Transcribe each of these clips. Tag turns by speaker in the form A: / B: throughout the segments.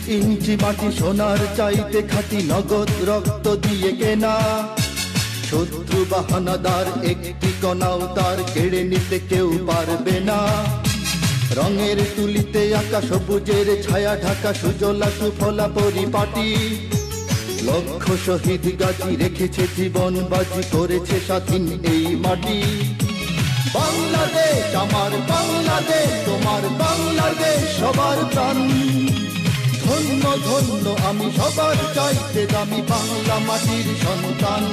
A: ইঞ্চি মাটি সোনার চাইতে খাঁটি, নগদ রক্ত দিয়ে কেনা। শত্রু বাহানাদার একটি কণাও তার কেড়ে নিতে কেউ পারবে না। রঙের তুলিতে আঁকা সবুজের ছায়া ঢাকা সুজলা সুফলা পরিপাটি। লক্ষ শহীদ গাজী রেখেছে জীবন বাজি, করেছে স্বাধীন এই মাটি। বাংলাদেশ আমার বাংলাদেশ, তোমার বাংলাদেশ সবার প্রাণ। ধন্য ধন্য আমি সবার চাইতে দামি বাংলা মাটির সন্তান।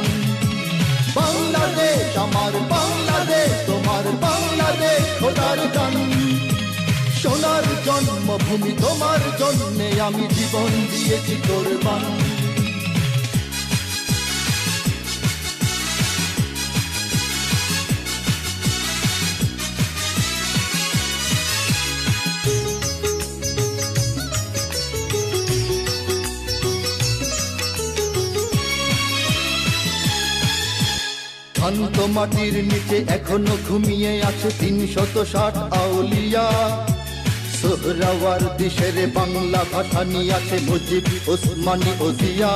A: বাংলাদেশ আমার বাংলাদেশ, তোমার বাংলাদেশ খোদার গান। সোনার জন্মভূমি তোমার জন্যে আমি জীবন দিয়েছি কোরবান। শান্ত মাটির নিচে এখনো ঘুমিয়ে আছে ৩৬০ আউলিয়া। সোহরাওয়ার দেশের বাংলা ভাষা নিয়ে আছে মুজিব, ওসমানী ও জিয়া।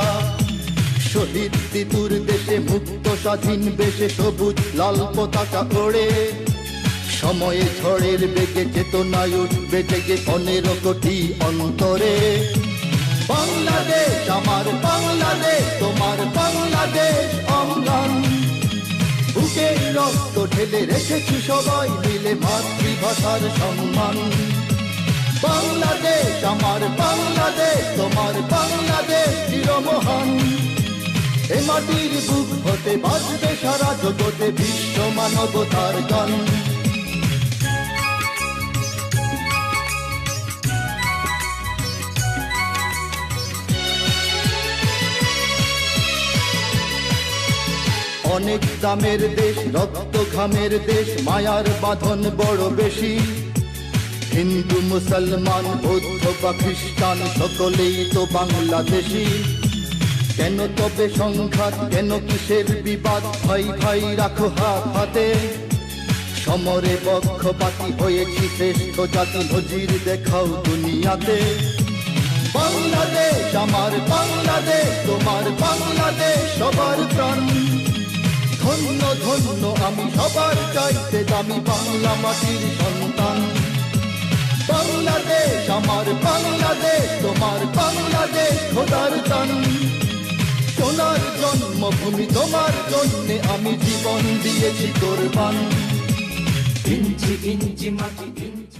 A: শহীদ তিতুর দেশে মুক্ত স্বাধীন বেশে সবুজ লাল পতাকা ওড়ে। সময়ে ঝড়ের বেগে চেতনায় উঠবে জেগে ১৫ কোটি অন্তরে। বাংলাদেশ আমার বাংলাদেশ, তোমার বাংলাদেশ অঙ্গন। বুকে রক্ত ঢেলে রেখেছি সবাই মিলে মাতৃভাষার সম্মান। বাংলাদেশ আমার বাংলাদেশ, তোমার বাংলাদেশ চিরমহান। এ মাটির বুক হতে বাজবে সারা জগতে বিশ্ব মানবতার গান। অনেক দামের দেশ, রক্ত ঘামের দেশ, মায়ার বাঁধন বড় বেশি। হিন্দু মুসলমান বৌদ্ধ বা খ্রিস্টান সকলেই তো বাংলাদেশি। কেন তবে সংঘাত, কেন কিসের বিবাদ? ভাই ভাই রাখো হাত হাতে। সমরে পক্ষপাতী হয়েছি শ্রেষ্ঠ জাতি, নজির দেখাও দুনিয়াতে। বাংলাদেশ আমার বাংলাদেশ, তোমার বাংলাদেশ সবার প্রাণ। ধন্য ধন্য আমি সবার চাইতে দামি বাংলা মাটির সন্তান। বাংলাদেশ আমার বাংলাদেশ, তোমার বাংলাদেশ খোদার দান। সোনার জন্মভূমি তোমার জন্যে আমি জীবন দিয়েছি কোরবান। ইঞ্চি ইঞ্চি মাটি ইঞ্চি